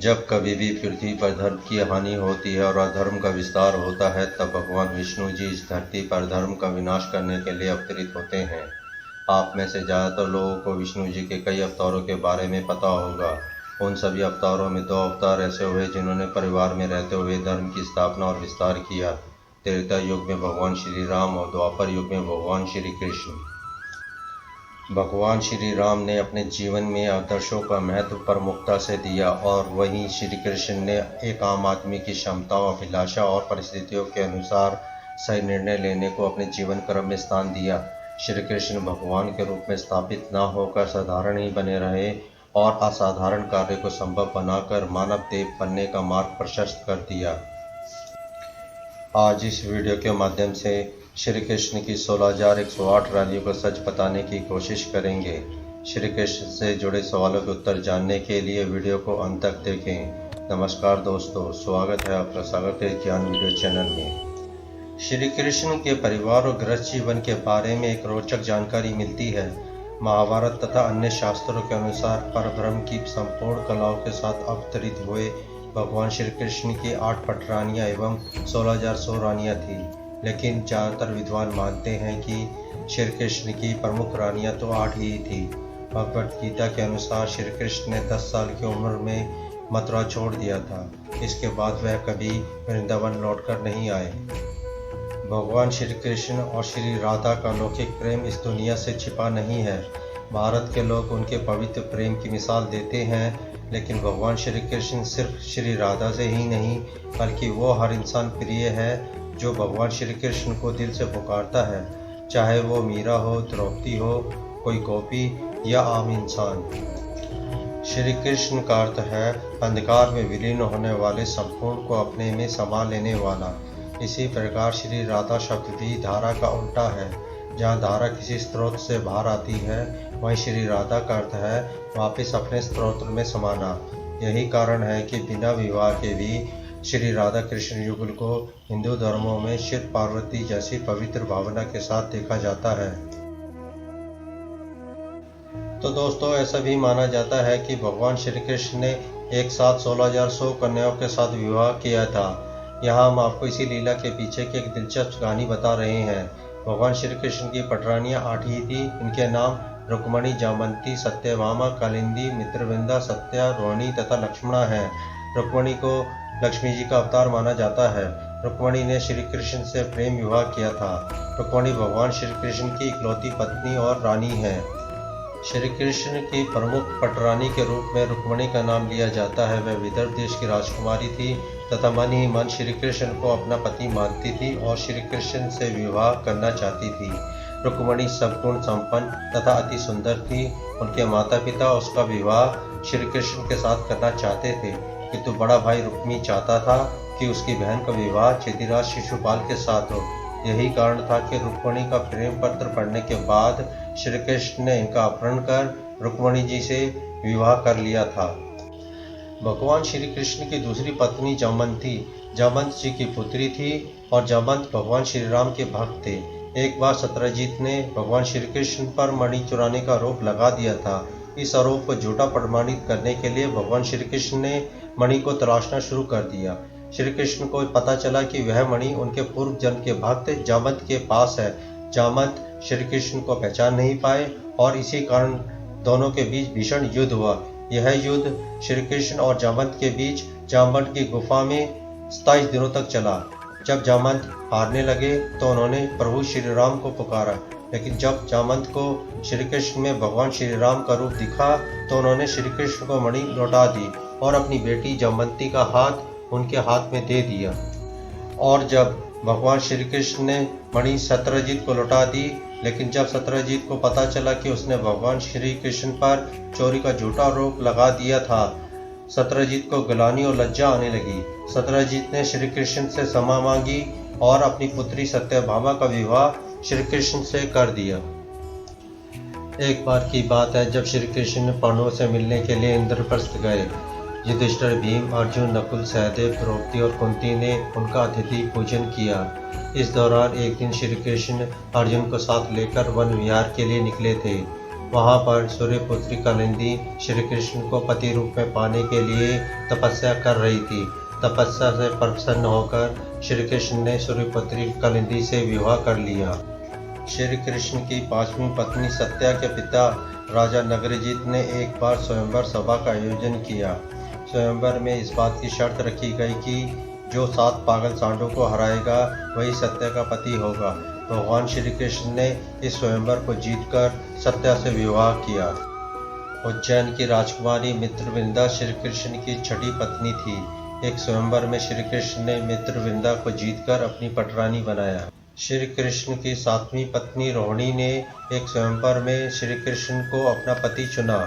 जब कभी भी पृथ्वी पर धर्म की हानि होती है और अधर्म का विस्तार होता है, तब भगवान विष्णु जी इस धरती पर धर्म का विनाश करने के लिए अवतरित होते हैं। आप में से ज़्यादातर लोगों को विष्णु जी के कई अवतारों के बारे में पता होगा। उन सभी अवतारों में 2 अवतार ऐसे हुए जिन्होंने परिवार में रहते हुए धर्म की स्थापना और विस्तार किया। त्रेता युग में भगवान श्री राम और द्वापर युग में भगवान श्री कृष्ण। भगवान श्री राम ने अपने जीवन में आदर्शों का महत्व प्रमुखता से दिया और वहीं श्री कृष्ण ने एक आम आदमी की क्षमताओं, अभिलाषा और परिस्थितियों के अनुसार सही निर्णय लेने को अपने जीवन क्रम में स्थान दिया। श्री कृष्ण भगवान के रूप में स्थापित न होकर साधारण ही बने रहे और असाधारण कार्य को संभव बनाकर मानव देव बनने का मार्ग प्रशस्त कर दिया। आज इस वीडियो के माध्यम से श्री कृष्ण की 16,108 रैलियों को सच बताने की कोशिश करेंगे। श्री कृष्ण से जुड़े सवालों के उत्तर जानने के लिए वीडियो को अंत तक देखें। नमस्कार दोस्तों, स्वागत है आपका स्वागत है ज्ञान वीडियो चैनल में। श्री कृष्ण के परिवार और गृहस्थ जीवन के बारे में एक रोचक जानकारी मिलती है। महाभारत तथा अन्य शास्त्रों के अनुसार परब्रह्म की संपूर्ण कलाओं के साथ अवतरित हुए भगवान श्री कृष्ण की 8 पटरानियाँ एवं 16,100 रानियाँ थीं। लेकिन ज़्यादातर विद्वान मानते हैं कि श्री कृष्ण की प्रमुख रानियाँ तो 8 ही थीं। भगवद गीता के अनुसार श्री कृष्ण ने 10 साल की उम्र में मथुरा छोड़ दिया था। इसके बाद वह कभी वृंदावन लौटकर नहीं आए। भगवान श्री कृष्ण और श्री राधा का लौकिक प्रेम इस दुनिया से छिपा नहीं है। भारत के लोग उनके पवित्र प्रेम की मिसाल देते हैं, लेकिन भगवान श्री कृष्ण सिर्फ श्री राधा से ही नहीं बल्कि वो हर इंसान प्रिय है जो भगवान श्री कृष्ण को दिल से पुकारता है, चाहे वो मीरा हो, द्रौपदी हो, कोई गोपी या आम इंसान। श्री कृष्ण का अर्थ है अंधकार में विलीन होने वाले संपूर्ण को अपने में समा लेने वाला। इसी प्रकार श्री राधा शब्द भी धारा का उल्टा है। जहाँ धारा किसी स्रोत से बाहर आती है, वहीं श्री राधा का अर्थ है वापस अपने स्रोत में समाना। यही कारण है कि बिना विवाह के भी श्री राधा कृष्ण युगल को हिंदू धर्मों में शिव पार्वती जैसी पवित्र भावना के साथ देखा जाता है। तो दोस्तों, ऐसा भी माना जाता है कि भगवान श्री कृष्ण ने एक साथ 16,100 कन्याओं के साथ विवाह किया था। यहाँ हम आपको इसी लीला के पीछे की एक दिलचस्प कहानी बता रहे हैं। भगवान श्री कृष्ण की पटरानियाँ 8 ही थी। इनके नाम रुक्मणी, जामंती, सत्यभामा, कालिंदी, मित्रविंदा, सत्या, रोहिणी तथा लक्ष्मणा है। रुक्मणी को लक्ष्मी जी का अवतार माना जाता है। रुक्मणी ने श्री कृष्ण से प्रेम विवाह किया था। रुक्मणी भगवान श्री कृष्ण की इकलौती पत्नी और रानी है। श्री कृष्ण की प्रमुख पटरानी के रूप में रुक्मणी का नाम लिया जाता है। वह विदर्भ देश की राजकुमारी थी तथा मन ही मन श्री कृष्ण को अपना पति मानती थी और श्री कृष्ण से विवाह करना चाहती थी। रुक्मणी सद्गुण संपन्न तथा अति सुंदर थी। उनके माता पिता उसका विवाह श्री कृष्ण के साथ करना चाहते थे, किंतु बड़ा भाई रुक्मी चाहता था कि उसकी बहन का विवाह चेदिराज शिशुपाल के साथ हो। यही कारण था कि रुक्मणी का प्रेम पत्र पढ़ने के बाद श्री कृष्ण ने इनका अपहरण कर रुक्मणी जी से विवाह कर लिया था। भगवान श्री कृष्ण की दूसरी पत्नी जामंती जामंत जी की पुत्री थी और जामंत भगवान श्री राम के भक्त थे। एक बार सत्यजीत ने भगवान श्री कृष्ण पर मणि चुराने का आरोप लगा दिया था। इस आरोप को झूठा प्रमाणित करने के लिए भगवान श्री कृष्ण ने मणि को तलाशना शुरू कर दिया। श्री कृष्ण को पता चला कि वह मणि उनके पूर्व जन्म के भक्त जामंत के पास है। जामंत श्री कृष्ण को पहचान नहीं पाए और इसी कारण दोनों के बीच भीषण युद्ध हुआ। यह युद्ध श्री कृष्ण और जामंत के बीच जामवंत की गुफा में 27 दिनों तक चला। जब जामंत हारने लगे तो उन्होंने प्रभु श्री राम को पुकारा, लेकिन जब जामंत को श्री कृष्ण में भगवान श्री राम का रूप दिखा तो उन्होंने श्री कृष्ण को मणि लौटा दी और अपनी बेटी जामंती का हाथ उनके हाथ में दे दिया। और जब भगवान श्री कृष्ण ने मणि सत्यजीत को लौटा दी, लेकिन जब सत्यजीत को पता चला कि उसने भगवान श्री कृष्ण पर चोरी का झूठा आरोप लगा दिया था, सत्यजीत को गिलानी और लज्जा आने लगी। सत्यजीत ने श्री कृष्ण से क्षमा मांगी और अपनी पुत्री सत्यभामा का विवाह श्री कृष्ण से कर दिया। एक बार की बात है, जब श्री कृष्ण पांडवों से मिलने के लिए इंद्रप्रस्थ गए। युधिष्ठिर, भीम, अर्जुन, नकुल, सहदेव, द्रौपदी और कुंती ने उनका अतिथि पूजन किया। इस दौरान एक दिन श्री कृष्ण अर्जुन को साथ लेकर वन विहार के लिए निकले थे। वहाँ पर सूर्यपुत्री कालिंदी श्री कृष्ण को पति रूप में पाने के लिए तपस्या कर रही थी। तपस्या से प्रसन्न होकर श्री कृष्ण ने सूर्यपुत्री कालिंदी से विवाह कर लिया। श्री कृष्ण की पांचवी पत्नी सत्या के पिता राजा नगरजीत ने एक बार स्वयंवर सभा का आयोजन किया। स्वयंवर में इस बात की शर्त रखी गई कि जो 7 पागल सांडों को हराएगा वही सत्या का पति होगा। भगवान श्री कृष्ण ने इस स्वयंवर को जीतकर सत्या से विवाह किया। उज्जैन की राजकुमारी मित्रविंदा श्री कृष्ण की छठी पत्नी थी। एक स्वयंवर में श्री कृष्ण ने मित्रविंदा को जीतकर अपनी पटरानी बनाया। श्री कृष्ण की 7वीं पत्नी रोहिणी ने एक स्वयंवर में श्री कृष्ण को अपना पति चुना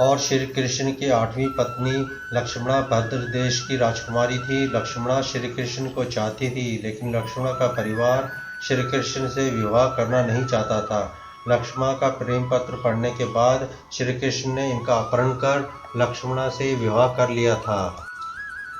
और श्री कृष्ण की 8वीं पत्नी लक्ष्मणा भद्र देश की राजकुमारी थी। लक्ष्मणा श्री कृष्ण को चाहती थी, लेकिन लक्ष्मणा का परिवार श्री कृष्ण से विवाह करना नहीं चाहता था। लक्ष्मणा का प्रेम पत्र पढ़ने के बाद श्री कृष्ण ने इनका अपहरण कर लक्ष्मणा से विवाह कर लिया था।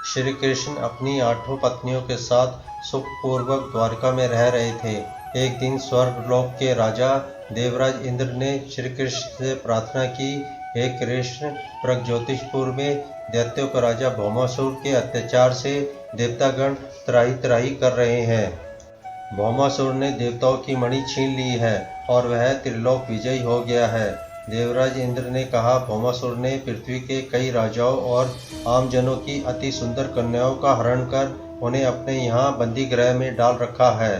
श्री कृष्ण अपनी 8 पत्नियों के साथ सुखपूर्वक द्वारका में रह रहे थे। एक दिन स्वर्गलोक के राजा देवराज इंद्र ने श्री कृष्ण से प्रार्थना की, हे कृष्ण, प्रगज्योतिषपुर में दैत्यों का राजा भौमासुर के अत्याचार से देवतागण त्राही त्राही कर रहे हैं। भौमासुर ने देवताओं की मणि छीन ली है और वह त्रिलोक विजयी हो गया है। देवराज इंद्र ने कहा, भौमासुर ने पृथ्वी के कई राजाओं और आम जनों की अति सुंदर कन्याओं का हरण कर उन्हें अपने यहाँ बंदी गृह में डाल रखा है।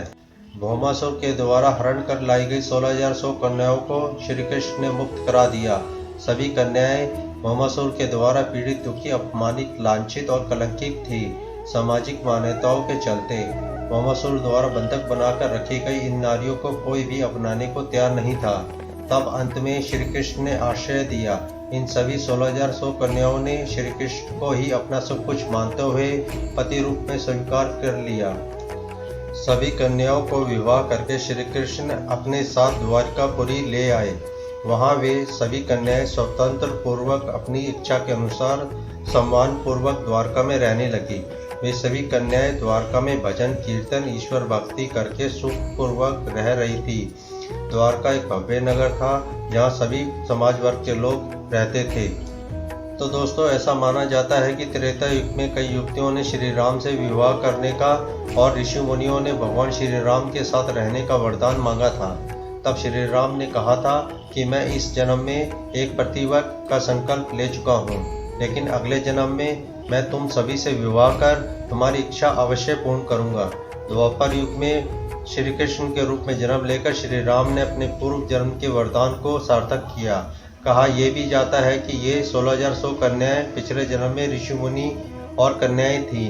भौमासुर के द्वारा हरण कर लाई गई 16,100 कन्याओं को श्री कृष्ण ने मुक्त करा दिया। सभी कन्याएं भौमासुर के द्वारा पीड़ित, दुखी, अपमानित, लांछित और कलंकित थी। सामाजिक मान्यताओं के चलते भौमासुर द्वारा बंधक बनाकर रखी गई इन नारियों को कोई भी अपनाने को तैयार नहीं था। तब अंत में श्री कृष्ण ने आश्रय दिया। इन सभी 16,100 कन्याओं ने श्री कृष्ण को ही अपना सब कुछ मानते हुए पति रूप में स्वीकार कर लिया। सभी कन्याओं को विवाह करके श्री कृष्ण अपने साथ द्वारकापुरी ले आए। वहां वे सभी कन्याएं स्वतंत्र पूर्वक अपनी इच्छा के अनुसार सम्मान पूर्वक द्वारका में रहने लगी। वे सभी कन्याएं द्वारका में भजन, कीर्तन, ईश्वर भक्ति करके सुखपूर्वक रह रही थी। द्वारका एक भव्य नगर था जहाँ सभी समाज वर्ग के लोग रहते थे। तो दोस्तों, ऐसा माना जाता है कि त्रेता युग में कई युवतियों ने श्री राम से विवाह करने का और ऋषि मुनियों ने भगवान श्री राम के साथ रहने का वरदान मांगा था। तब श्री राम ने कहा था कि मैं इस जन्म में एक प्रतिव्रत का संकल्प ले चुका हूँ, लेकिन अगले जन्म में मैं तुम सभी से विवाह कर तुम्हारी इच्छा अवश्य पूर्ण करूँगा। द्वापर युग में श्री कृष्ण के रूप में जन्म लेकर श्री राम ने अपने पूर्व जन्म के वरदान को सार्थक किया। कहा यह भी जाता है कि ये 16,100 कन्याएं पिछले जन्म में ऋषि मुनि और कन्याएं थीं।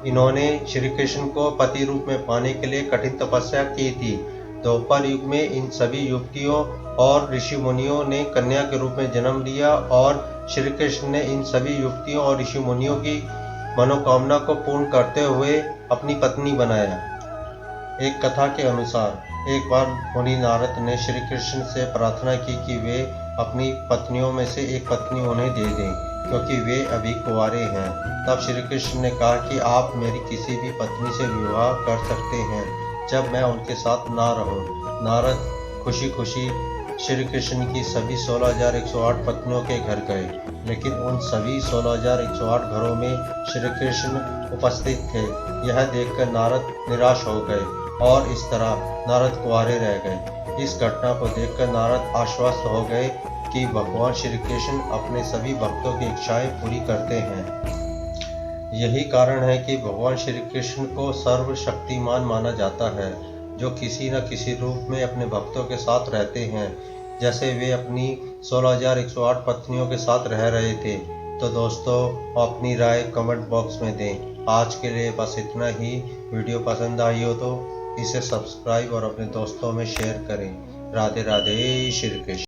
इन्होंने श्री कृष्ण को पति रूप में पाने के लिए कठिन तपस्या की थी। द्वापर युग में इन सभी युवतियों और ऋषि मुनियों ने कन्या के रूप में जन्म लिया और श्री कृष्ण ने इन सभी युवतियों और ऋषि मुनियों की मनोकामना को पूर्ण करते हुए अपनी पत्नी बनाया। एक कथा के अनुसार एक बार मुनि नारद ने श्री कृष्ण से प्रार्थना की कि वे अपनी पत्नियों में से एक पत्नी उन्हें दे दें, क्योंकि वे अभी कुंवारे हैं। तब श्री कृष्ण ने कहा कि आप मेरी किसी भी पत्नी से विवाह कर सकते हैं जब मैं उनके साथ ना रहूं। नारद खुशी खुशी श्री कृष्ण की सभी 16,108 पत्नियों के घर गए, लेकिन उन सभी 16,108 घरों में श्री कृष्ण उपस्थित थे। यह देखकर नारद निराश हो गए और इस तरह नारद कुंवारे रह गए। इस घटना को देखकर नारद आश्वस्त हो गए कि भगवान श्री कृष्ण अपने सभी भक्तों की इच्छाएं पूरी करते हैं। यही कारण है कि भगवान श्री कृष्ण को सर्वशक्तिमान माना जाता है, जो किसी न किसी रूप में अपने भक्तों के साथ रहते हैं, जैसे वे अपनी 16,108 पत्नियों के साथ रह रहे थे। तो दोस्तों, अपनी राय कमेंट बॉक्स में दें। आज के लिए बस इतना ही। वीडियो पसंद आई हो तो इसे सब्सक्राइब और अपने दोस्तों में शेयर करें। राधे राधे, श्री कृष्ण।